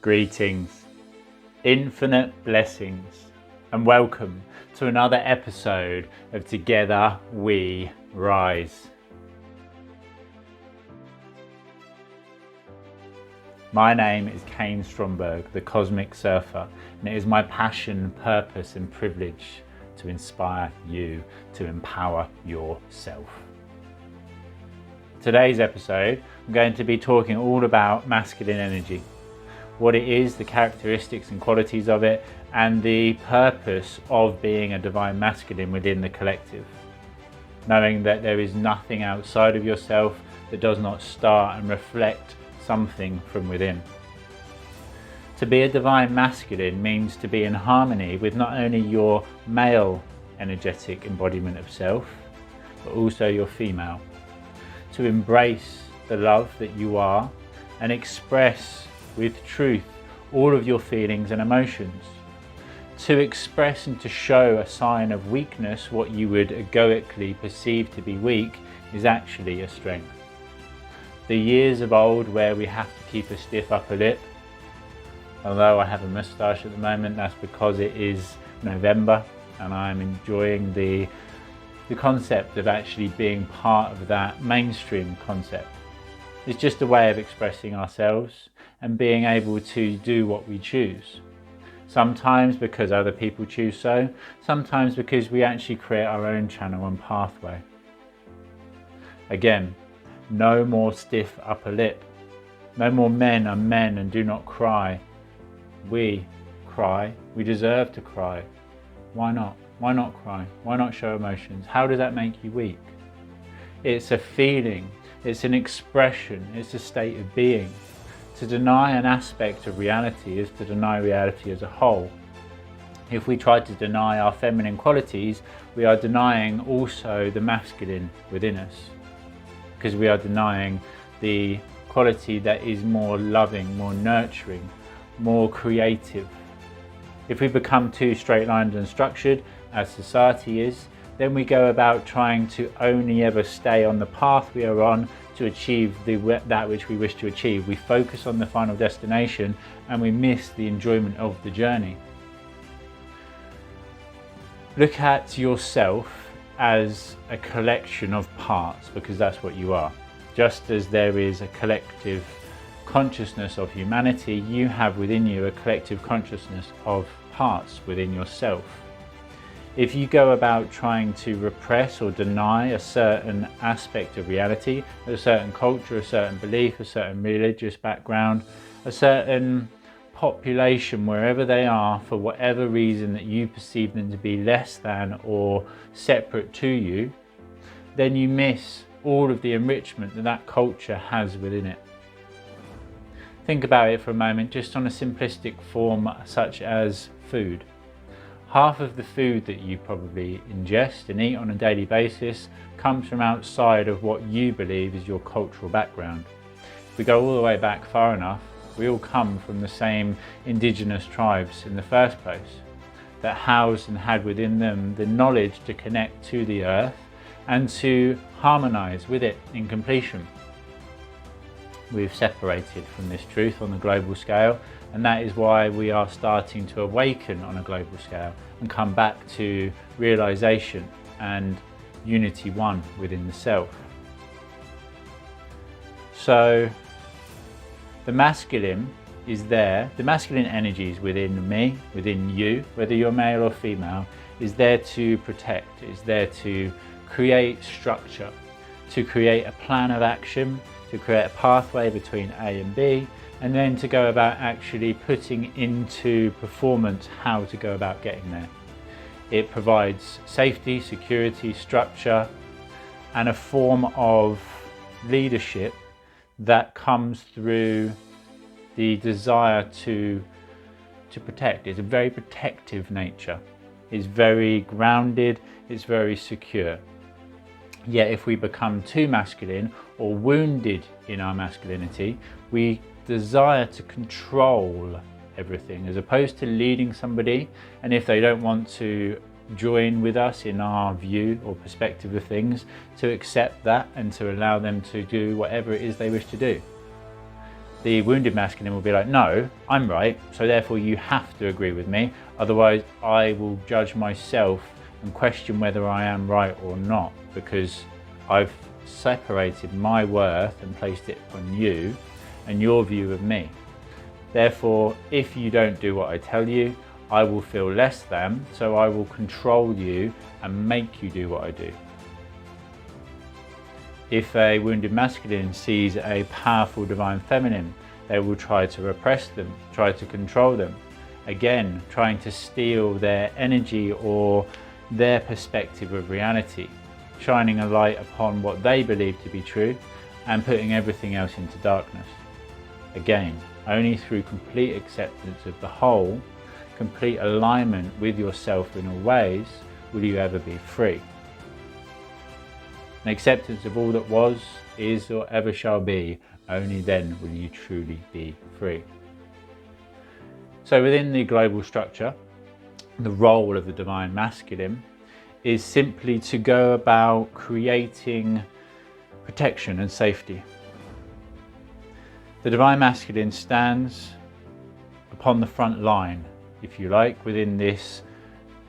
Greetings, infinite blessings, and welcome to another episode of Together We Rise. My name is Kain Stromberg, the Cosmic Surfer, and it is my passion, purpose and privilege to inspire you to empower yourself. Today's episode, I'm going to be talking all about masculine energy, what it is, the characteristics and qualities of it, and the purpose of being a divine masculine within the collective. Knowing that there is nothing outside of yourself that does not start and reflect something from within. To be a divine masculine means to be in harmony with not only your male energetic embodiment of self, but also your female. To embrace the love that you are and express with truth all of your feelings and emotions. To express and to show a sign of weakness, what you would egoically perceive to be weak, is actually a strength. The years of old where we have to keep a stiff upper lip, although I have a moustache at the moment, that's because it is November and I'm enjoying the concept of actually being part of that mainstream concept. It's just a way of expressing ourselves and being able to do what we choose. Sometimes because other people choose so, sometimes because we actually create our own channel and pathway. Again, no more stiff upper lip. No more men are men and do not cry. We cry. We deserve to cry. Why not? Why not cry? Why not show emotions? How does that make you weak? It's a feeling. It's an expression, it's a state of being. To deny an aspect of reality is to deny reality as a whole. If we try to deny our feminine qualities, we are denying also the masculine within us, because we are denying the quality that is more loving, more nurturing, more creative. If we become too straight-lined and structured, as society is, then we go about trying to only ever stay on the path we are on to achieve that which we wish to achieve. We focus on the final destination and we miss the enjoyment of the journey. Look at yourself as a collection of parts, because that's what you are. Just as there is a collective consciousness of humanity, you have within you a collective consciousness of parts within yourself. If you go about trying to repress or deny a certain aspect of reality, a certain culture, a certain belief, a certain religious background, a certain population, wherever they are, for whatever reason that you perceive them to be less than or separate to you, then you miss all of the enrichment that that culture has within it. Think about it for a moment, just on a simplistic form such as food. Half of the food that you probably ingest and eat on a daily basis comes from outside of what you believe is your cultural background. If we go all the way back far enough, we all come from the same indigenous tribes in the first place, that housed and had within them the knowledge to connect to the earth and to harmonize with it in completion. We've separated from this truth on the global scale, and that is why we are starting to awaken on a global scale and come back to realization and unity one within the self. So the masculine is there, the masculine energy is within me, within you, whether you're male or female, is there to protect, is there to create structure, to create a plan of action, to create a pathway between A and B, and then to go about actually putting into performance how to go about getting there. It provides safety, security, structure, and a form of leadership that comes through the desire to protect. It's a very protective nature. It's very grounded, it's very secure. Yet if we become too masculine or wounded in our masculinity, we desire to control everything as opposed to leading somebody, and if they don't want to join with us in our view or perspective of things, to accept that and to allow them to do whatever it is they wish to do. The wounded masculine will be like, no, I'm right, so therefore you have to agree with me, otherwise I will judge myself and question whether I am right or not, because I've separated my worth and placed it on you and your view of me. Therefore, if you don't do what I tell you, I will feel less than, so I will control you and make you do what I do. If a wounded masculine sees a powerful divine feminine, they will try to repress them, try to control them. Again, trying to steal their energy or their perspective of reality, shining a light upon what they believe to be true and putting everything else into darkness. Again, only through complete acceptance of the whole, complete alignment with yourself in all ways, will you ever be free. An acceptance of all that was, is, or ever shall be, only then will you truly be free. So within the global structure, the role of the divine masculine is simply to go about creating protection and safety. The divine masculine stands upon the front line, if you like, within this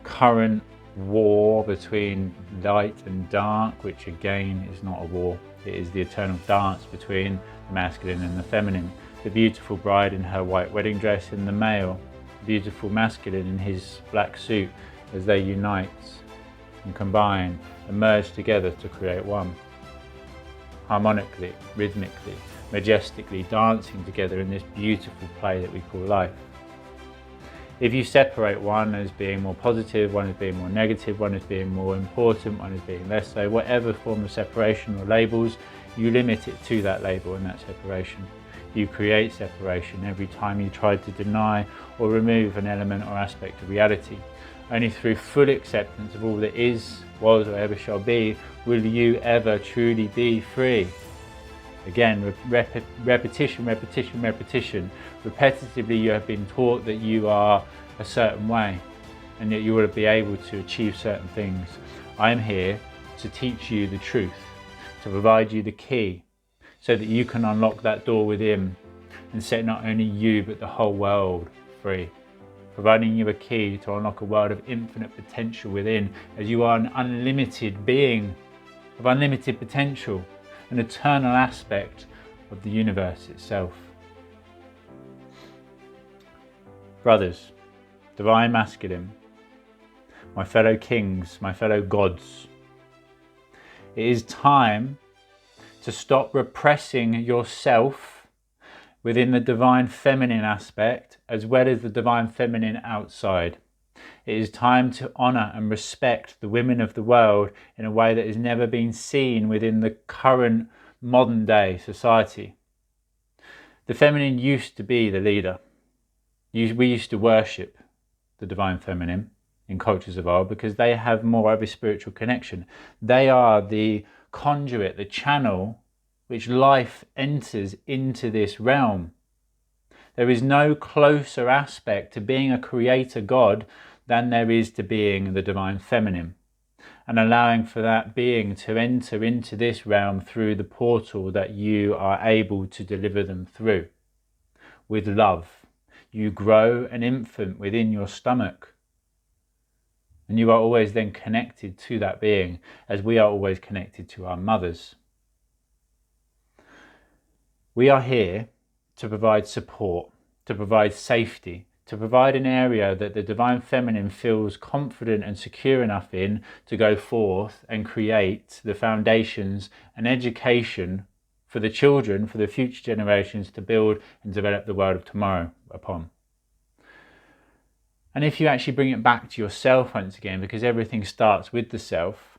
current war between light and dark, which again is not a war, it is the eternal dance between the masculine and the feminine. The beautiful bride in her white wedding dress and the male, beautiful masculine in his black suit, as they unite and combine and merge together to create one. Harmonically, rhythmically, majestically dancing together in this beautiful play that we call life. If you separate one as being more positive, one as being more negative, one as being more important, one as being less so, whatever form of separation or labels, you limit it to that label and that separation. You create separation every time you try to deny or remove an element or aspect of reality. Only through full acceptance of all that is, was, or ever shall be, will you ever truly be free. Again, repetition. Repetitively you have been taught that you are a certain way and that you will be able to achieve certain things. I am here to teach you the truth, to provide you the key so that you can unlock that door within and set not only you but the whole world free. Providing you a key to unlock a world of infinite potential within, as you are an unlimited being of unlimited potential, an eternal aspect of the universe itself. Brothers, divine masculine, my fellow kings, my fellow gods, it is time to stop repressing yourself within the divine feminine aspect as well as the divine feminine outside. It is time to honour and respect the women of the world in a way that has never been seen within the current modern day society. The feminine used to be the leader. We used to worship the divine feminine in cultures of old because they have more of a spiritual connection. They are the conduit, the channel which life enters into this realm. There is no closer aspect to being a creator God than there is to being the divine feminine, and allowing for that being to enter into this realm through the portal that you are able to deliver them through. With love, you grow an infant within your stomach, and you are always then connected to that being, as we are always connected to our mothers. We are here to provide support, to provide safety, to provide an area that the divine feminine feels confident and secure enough in to go forth and create the foundations and education for the children, for the future generations to build and develop the world of tomorrow upon. And if you actually bring it back to yourself once again, because everything starts with the self,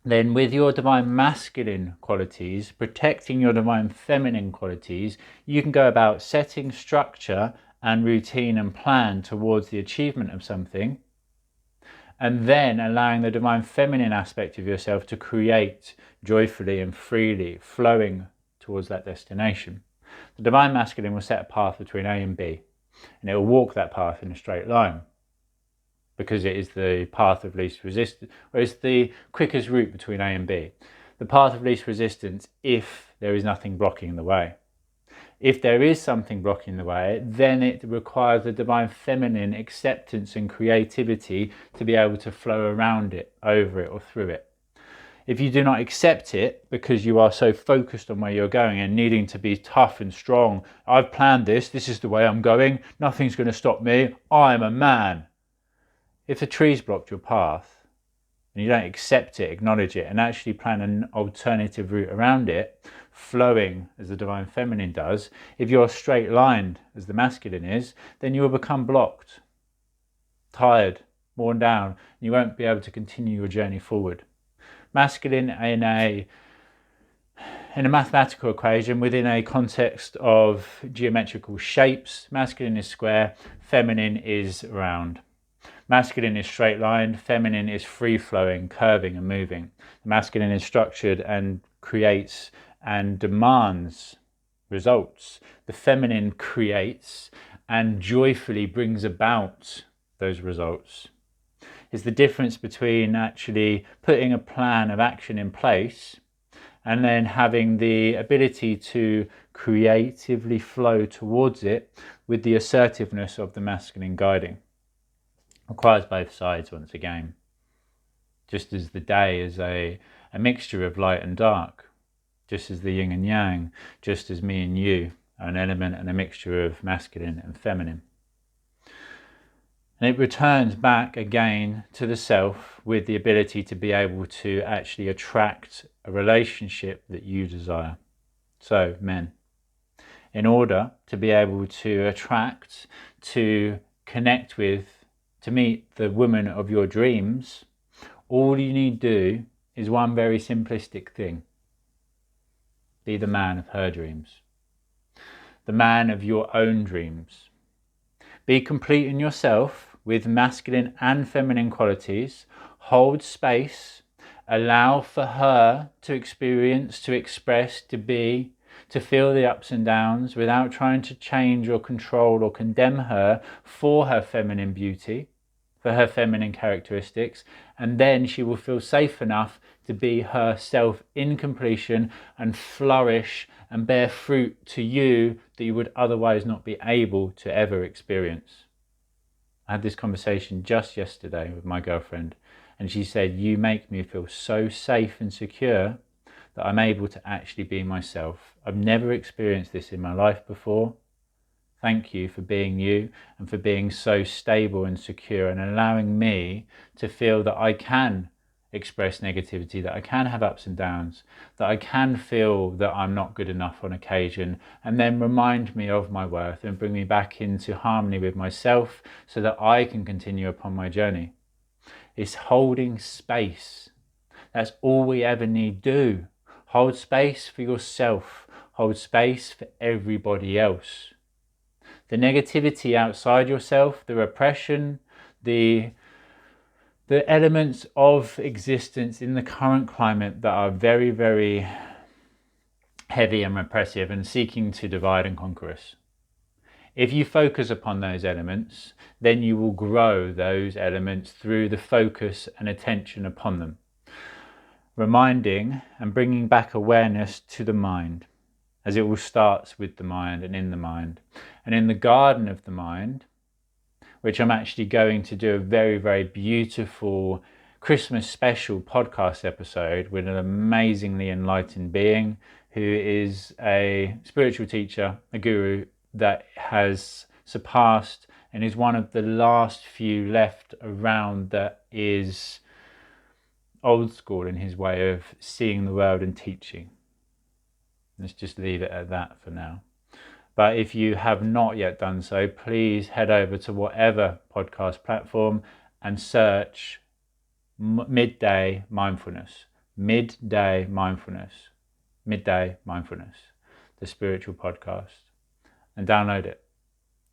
then with your divine masculine qualities, protecting your divine feminine qualities, you can go about setting structure and routine and plan towards the achievement of something, and then allowing the divine feminine aspect of yourself to create joyfully and freely, flowing towards that destination. The divine masculine will set a path between A and B, and it will walk that path in a straight line, because it is the path of least resistance, or it's the quickest route between A and B. The path of least resistance if there is nothing blocking the way. If there is something blocking the way, then it requires the divine feminine acceptance and creativity to be able to flow around it, over it, or through it. If you do not accept it because you are so focused on where you're going and needing to be tough and strong, I've planned this, this is the way I'm going, nothing's going to stop me, I'm a man. If the tree's blocked your path and you don't accept it, acknowledge it, and actually plan an alternative route around it, flowing as the divine feminine does, if you're straight lined as the masculine is, then you will become blocked, tired, worn down, and you won't be able to continue your journey forward. Masculine in a mathematical equation within a context of geometrical shapes, masculine is square, feminine is round. Masculine is straight lined, feminine is free flowing, curving and moving. Masculine is structured and creates and demands results. The feminine creates and joyfully brings about those results. Is the difference between actually putting a plan of action in place and then having the ability to creatively flow towards it with the assertiveness of the masculine guiding. Requires both sides once again. Just as the day is a mixture of light and dark, just as the yin and yang, just as me and you are an element and a mixture of masculine and feminine. And it returns back again to the self with the ability to be able to actually attract a relationship that you desire. So, men, in order to be able to attract, to connect with, to meet the woman of your dreams, all you need to do is one very simplistic thing. Be the man of her dreams. The man of your own dreams. Be complete in yourself with masculine and feminine qualities. Hold space. Allow for her to experience, to express, to be, to feel the ups and downs without trying to change or control or condemn her for her feminine beauty, for her feminine characteristics. And then she will feel safe enough to be herself in completion and flourish and bear fruit to you that you would otherwise not be able to ever experience. I had this conversation just yesterday with my girlfriend, and she said, you make me feel so safe and secure that I'm able to actually be myself. I've never experienced this in my life before. Thank you for being you and for being so stable and secure and allowing me to feel that I can express negativity, that I can have ups and downs, that I can feel that I'm not good enough on occasion, and then remind me of my worth and bring me back into harmony with myself so that I can continue upon my journey. It's holding space. That's all we ever need to do. Hold space for yourself. Hold space for everybody else. The negativity outside yourself, the repression, the elements of existence in the current climate that are very, very heavy and repressive and seeking to divide and conquer us. If you focus upon those elements, then you will grow those elements through the focus and attention upon them. Reminding and bringing back awareness to the mind, as it all starts with the mind and in the mind. And in the garden of the mind, which I'm actually going to do a very, very beautiful Christmas special podcast episode with an amazingly enlightened being who is a spiritual teacher, a guru that has surpassed and is one of the last few left around that is old school in his way of seeing the world and teaching. Let's just leave it at that for now. But if you have not yet done so, please head over to whatever podcast platform and search Midday Mindfulness. Midday Mindfulness. Midday Mindfulness. The spiritual podcast. And download it.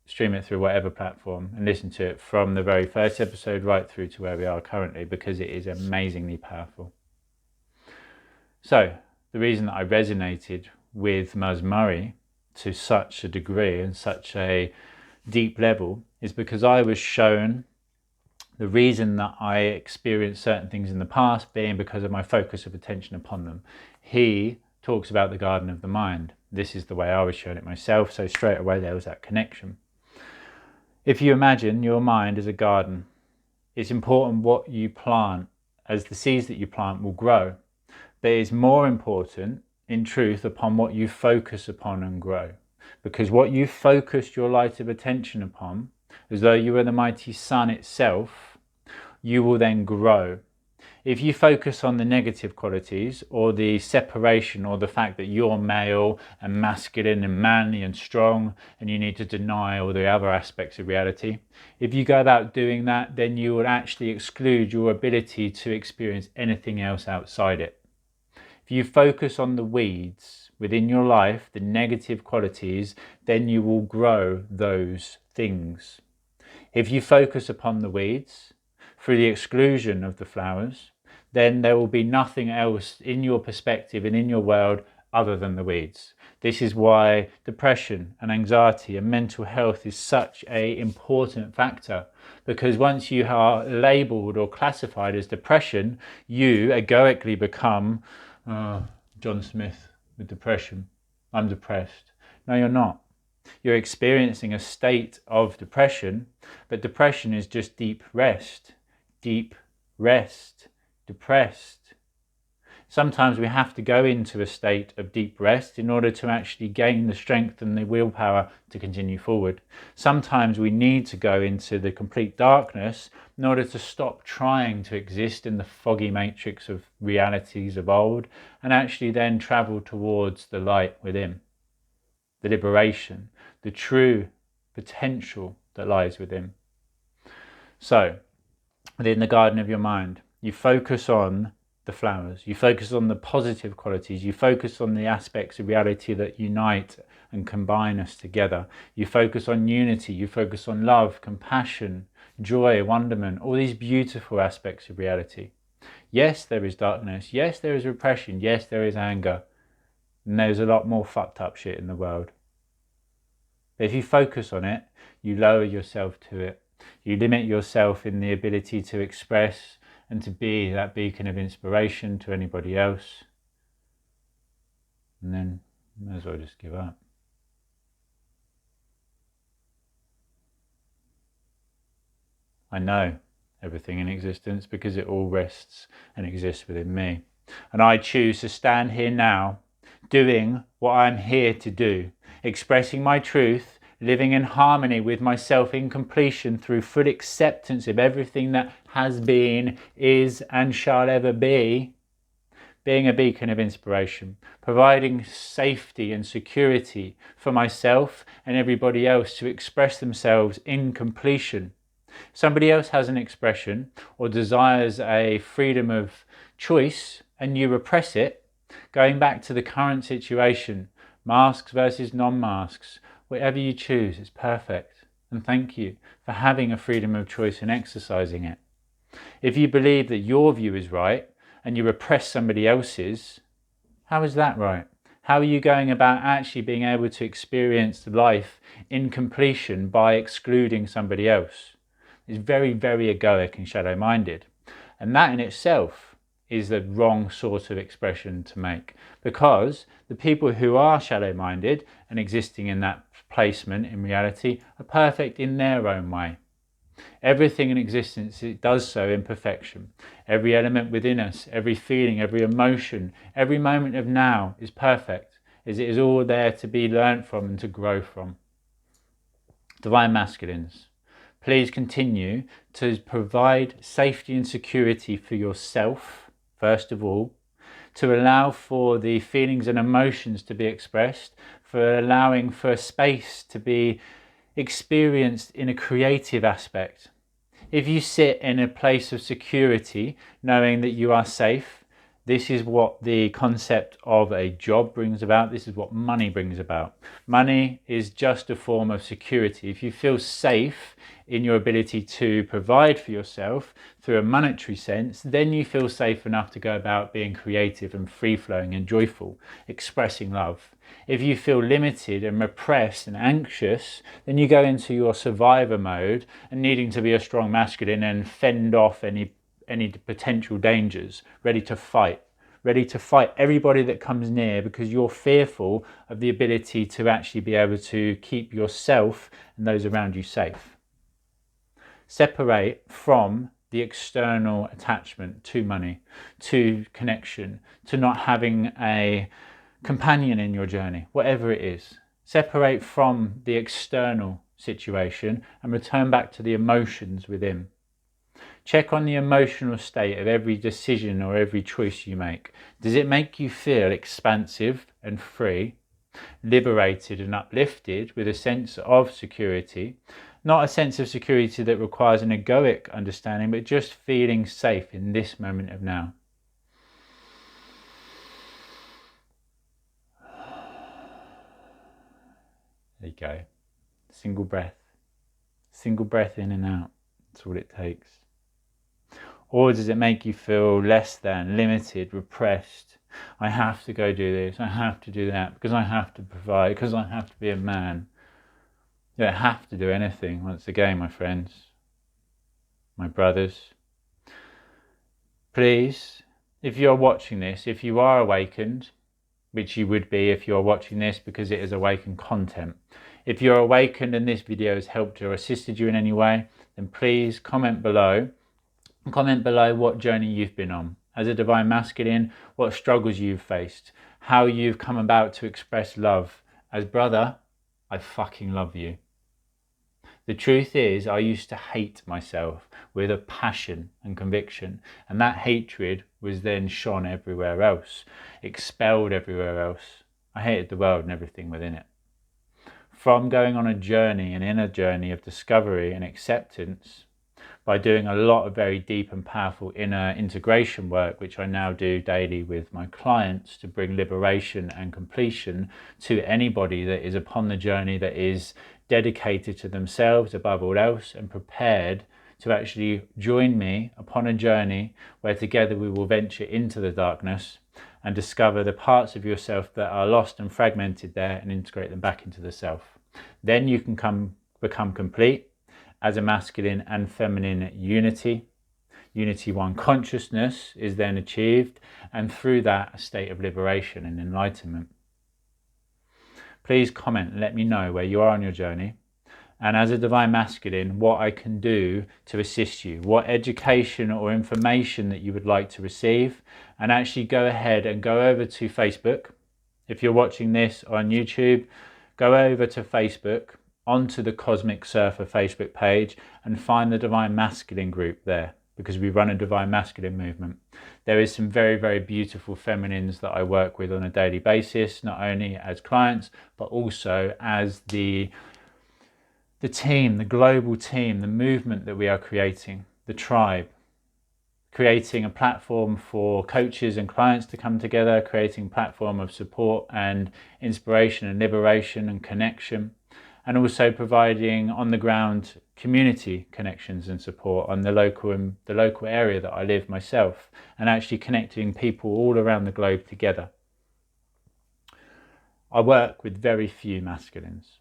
Stream it through whatever platform and listen to it from the very first episode right through to where we are currently, because it is amazingly powerful. So, the reason that I resonated with Ms. Murray to such a degree and such a deep level is because I was shown the reason that I experienced certain things in the past being because of my focus of attention upon them. He talks about the garden of the mind. This is the way I was shown it myself, so straight away there was that connection. If you imagine your mind as a garden, it's important what you plant, as the seeds that you plant will grow. But it's more important, in truth, upon what you focus upon and grow. Because what you focused your light of attention upon, as though you were the mighty sun itself, you will then grow. If you focus on the negative qualities, or the separation, or the fact that you're male and masculine and manly and strong, and you need to deny all the other aspects of reality, if you go about doing that, then you will actually exclude your ability to experience anything else outside it. If you focus on the weeds within your life, the negative qualities, then you will grow those things. If you focus upon the weeds through the exclusion of the flowers, then there will be nothing else in your perspective and in your world other than the weeds. This is why depression and anxiety and mental health is such an important factor, because once you are labelled or classified as depression, you egoically become John Smith with depression. I'm depressed. No, you're not. You're experiencing a state of depression, but depression is just deep rest, depressed. Sometimes we have to go into a state of deep rest in order to actually gain the strength and the willpower to continue forward. Sometimes we need to go into the complete darkness in order to stop trying to exist in the foggy matrix of realities of old, and actually then travel towards the light within, the liberation, the true potential that lies within. So, within the garden of your mind, you focus on the flowers, you focus on the positive qualities, you focus on the aspects of reality that unite and combine us together. You focus on unity, you focus on love, compassion, joy, wonderment, all these beautiful aspects of reality. Yes, there is darkness, yes, there is repression, yes, there is anger, and there's a lot more fucked up shit in the world. But if you focus on it, you lower yourself to it. You limit yourself in the ability to express and to be that beacon of inspiration to anybody else. And then you may as well just give up. I know everything in existence because it all rests and exists within me. And I choose to stand here now, doing what I'm here to do, expressing my truth, living in harmony with myself in completion through full acceptance of everything that has been, is and shall ever be, being a beacon of inspiration, providing safety and security for myself and everybody else to express themselves in completion. Somebody else has an expression or desires a freedom of choice and you repress it, going back to the current situation, masks versus non-masks, whatever you choose, it's perfect. And thank you for having a freedom of choice and exercising it. If you believe that your view is right and you repress somebody else's, how is that right? How are you going about actually being able to experience life in completion by excluding somebody else? It's very, very egoic and shadow-minded. And that in itself is the wrong sort of expression to make, because the people who are shallow-minded and existing in that placement in reality are perfect in their own way. Everything in existence, it does so in perfection. Every element within us, every feeling, every emotion, every moment of now is perfect, as it is all there to be learnt from and to grow from. Divine Masculines, please continue to provide safety and security for yourself, first of all, to allow for the feelings and emotions to be expressed, for allowing for space to be experienced in a creative aspect. If you sit in a place of security, knowing that you are safe, this is what the concept of a job brings about. This is what money brings about. Money is just a form of security. If you feel safe in your ability to provide for yourself through a monetary sense, then you feel safe enough to go about being creative and free-flowing and joyful, expressing love. If you feel limited and repressed and anxious, then you go into your survivor mode and needing to be a strong masculine and fend off any potential dangers, ready to fight, ready to fight everybody that comes near because you're fearful of the ability to actually be able to keep yourself and those around you safe. Separate from the external attachment to money, to connection, to not having a companion in your journey, whatever it is. Separate from the external situation and return back to the emotions within. Check on the emotional state of every decision or every choice you make. Does it make you feel expansive and free, liberated and uplifted with a sense of security? Not a sense of security that requires an egoic understanding, but just feeling safe in this moment of now. There you go. Single breath. Single breath in and out. That's all it takes. Or does it make you feel less than, limited, repressed? I have to go do this, I have to do that, because I have to provide, because I have to be a man. You don't have to do anything, once again, my friends, my brothers. Please, if you're watching this, if you are awakened, which you would be if you're watching this because it is awakened content. If you're awakened and this video has helped or assisted you in any way, then please comment below. Comment below what journey you've been on. As a Divine Masculine, what struggles you've faced, how you've come about to express love. As brother, I fucking love you. The truth is, I used to hate myself with a passion and conviction, and that hatred was then shone everywhere else, expelled everywhere else. I hated the world and everything within it. From going on a journey, an inner journey of discovery and acceptance, by doing a lot of very deep and powerful inner integration work, which I now do daily with my clients to bring liberation and completion to anybody that is upon the journey, that is dedicated to themselves above all else and prepared to actually join me upon a journey where together we will venture into the darkness and discover the parts of yourself that are lost and fragmented there and integrate them back into the self. Then you can become complete as a masculine and feminine unity. Unity one consciousness is then achieved, and through that a state of liberation and enlightenment. Please comment and let me know where you are on your journey, and as a Divine Masculine, what I can do to assist you, what education or information that you would like to receive, and actually go ahead and go over to Facebook. If you're watching this on YouTube, go over to Facebook, onto the Cosmic Surfer Facebook page, and find the Divine Masculine group there, because we run a Divine Masculine movement. There is some very, very beautiful feminines that I work with on a daily basis, not only as clients, but also as the team, the global team, the movement that we are creating, the tribe. Creating a platform for coaches and clients to come together, creating a platform of support and inspiration and liberation and connection, and also providing on the ground community connections and support on the local area that I live myself, and actually connecting people all around the globe together. I work with very few masculines.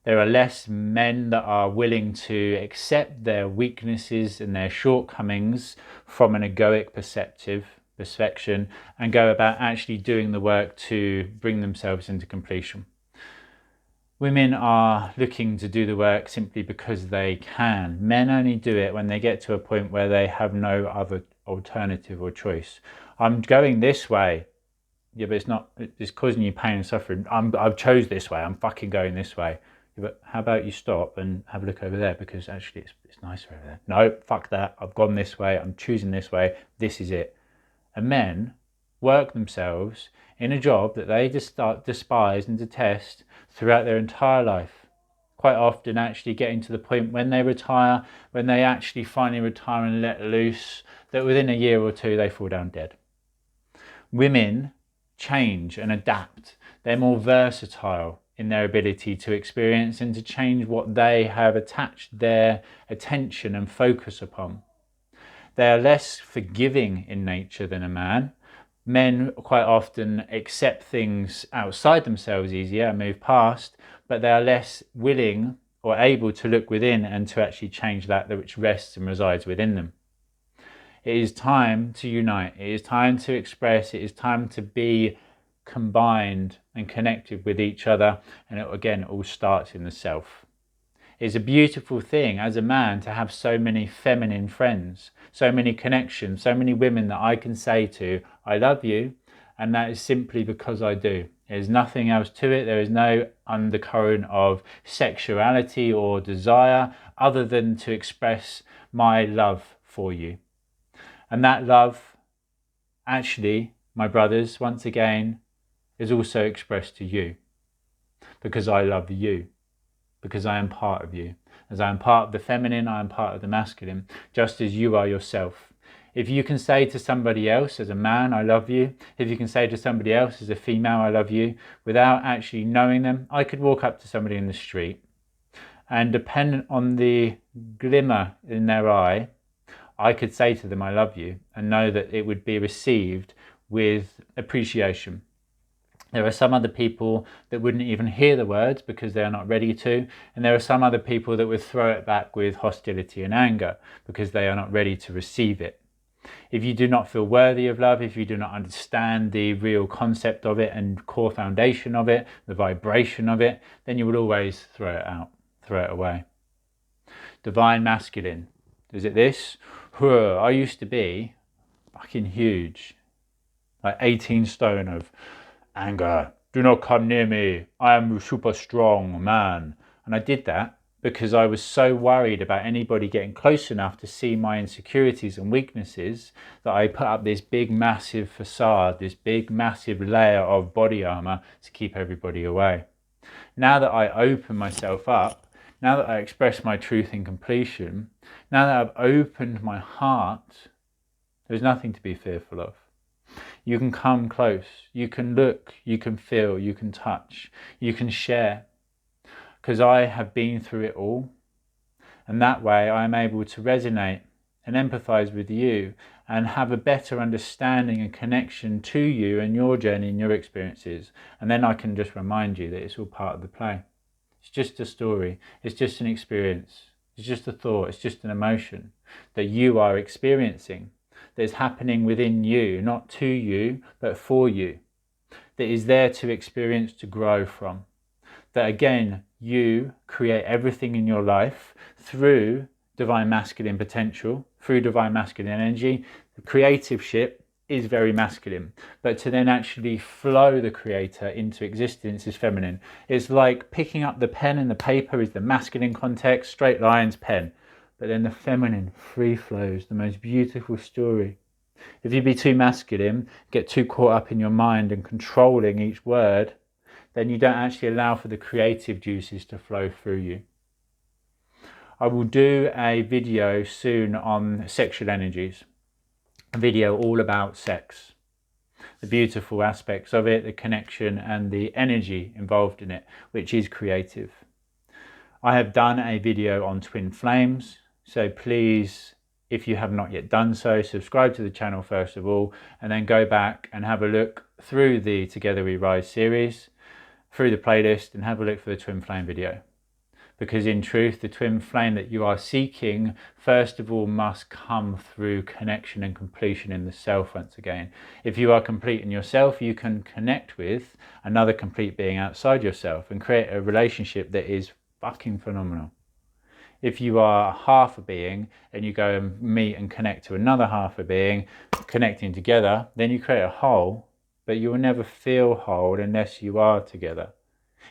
There are less men that are willing to accept their weaknesses and their shortcomings from an egoic perception and go about actually doing the work to bring themselves into completion. Women are looking to do the work simply because they can. Men only do it when they get to a point where they have no other alternative or choice. I'm going this way. Yeah, but it's causing you pain and suffering. I've chose this way. I'm fucking going this way. Yeah, but how about you stop and have a look over there, because actually it's nicer over there. No, fuck that. I've gone this way. I'm choosing this way. This is it. And men work themselves in a job that they despise and detest throughout their entire life. Quite often actually getting to the point when they retire, when they actually finally retire and let loose, that within a year or two they fall down dead. Women change and adapt. They're more versatile in their ability to experience and to change what they have attached their attention and focus upon. They are less forgiving in nature than a man. Men quite often accept things outside themselves easier and move past, but they are less willing or able to look within and to actually change that which rests and resides within them. It is time to unite. It is time to express. It is time to be combined and connected with each other. And it, again, all starts in the self. It's a beautiful thing as a man to have so many feminine friends, so many connections, so many women that I can say to, I love you. And that is simply because I do. There's nothing else to it. There is no undercurrent of sexuality or desire other than to express my love for you. And that love, actually, my brothers, once again, is also expressed to you. Because I love you. Because I am part of you. As I am part of the feminine, I am part of the masculine, just as you are yourself. If you can say to somebody else as a man, I love you, if you can say to somebody else as a female, I love you, without actually knowing them, I could walk up to somebody in the street and dependent on the glimmer in their eye, I could say to them, I love you, and know that it would be received with appreciation. There are some other people that wouldn't even hear the words because they are not ready to. And there are some other people that would throw it back with hostility and anger because they are not ready to receive it. If you do not feel worthy of love, if you do not understand the real concept of it and core foundation of it, the vibration of it, then you will always throw it out, throw it away. Divine masculine. Is it this? I used to be fucking huge. Like 18 stone of anger. Do not come near me. I am a super strong man. And I did that because I was so worried about anybody getting close enough to see my insecurities and weaknesses that I put up this big massive facade, this big massive layer of body armor to keep everybody away. Now that I open myself up, now that I express my truth in completion, now that I've opened my heart, there's nothing to be fearful of. You can come close, you can look, you can feel, you can touch, you can share. Because I have been through it all. And that way I am able to resonate and empathize with you and have a better understanding and connection to you and your journey and your experiences. And then I can just remind you that it's all part of the play. It's just a story. It's just an experience. It's just a thought. It's just an emotion that you are experiencing, that is happening within you, not to you, but for you, that is there to experience, to grow from. That again, you create everything in your life through divine masculine potential, through divine masculine energy. The creative ship is very masculine, but to then actually flow the creator into existence is feminine. It's like picking up the pen and the paper is the masculine context, straight lines, pen. But then the feminine free flows, the most beautiful story. If you be too masculine, get too caught up in your mind and controlling each word, then you don't actually allow for the creative juices to flow through you. I will do a video soon on sexual energies, a video all about sex, the beautiful aspects of it, the connection and the energy involved in it, which is creative. I have done a video on twin flames, so please, if you have not yet done so, subscribe to the channel first of all, and then go back and have a look through the Together We Rise series, through the playlist, and have a look for the twin flame video. Because in truth, the twin flame that you are seeking, first of all, must come through connection and completion in the self once again. If you are complete in yourself, you can connect with another complete being outside yourself and create a relationship that is fucking phenomenal. If you are half a being and you go and meet and connect to another half a being, connecting together, then you create a whole, but you will never feel whole unless you are together.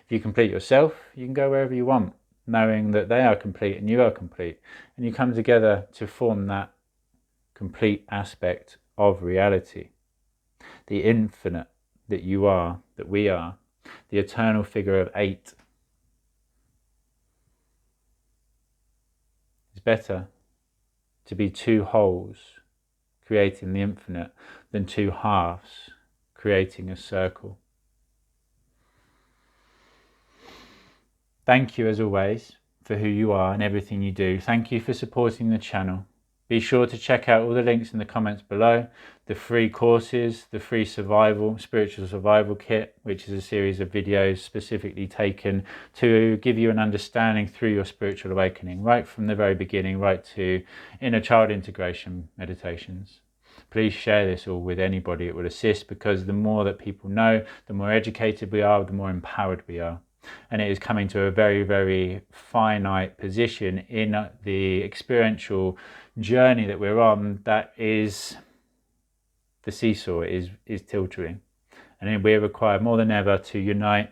If you complete yourself, you can go wherever you want, knowing that they are complete and you are complete. And you come together to form that complete aspect of reality. The infinite that you are, that we are, the eternal figure of 8. It's better to be two wholes creating the infinite than two halves creating a circle. Thank you as always for who you are and everything you do. Thank you for supporting the channel. Be sure to check out all the links in the comments below. the free courses, the free spiritual survival kit, which is a series of videos specifically taken to give you an understanding through your spiritual awakening, right from the very beginning, right to inner child integration meditations. Please share this all with anybody it would assist, because the more that people know, the more educated we are, the more empowered we are. And it is coming to a very, very finite position in the experiential journey that we're on, that is the seesaw is tilting. And we require more than ever to unite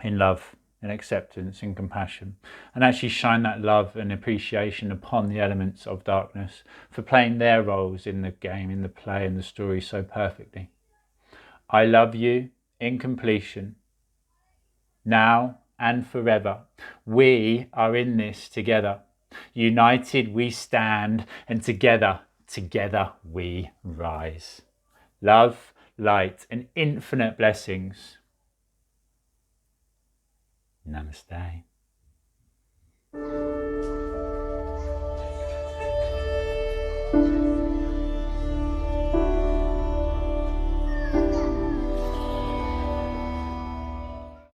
in love and acceptance and compassion, and actually shine that love and appreciation upon the elements of darkness for playing their roles in the game, in the play, in the story so perfectly. I love you in completion, now and forever. We are in this together. United we stand, and together we rise. Love, light, and infinite blessings. Namaste.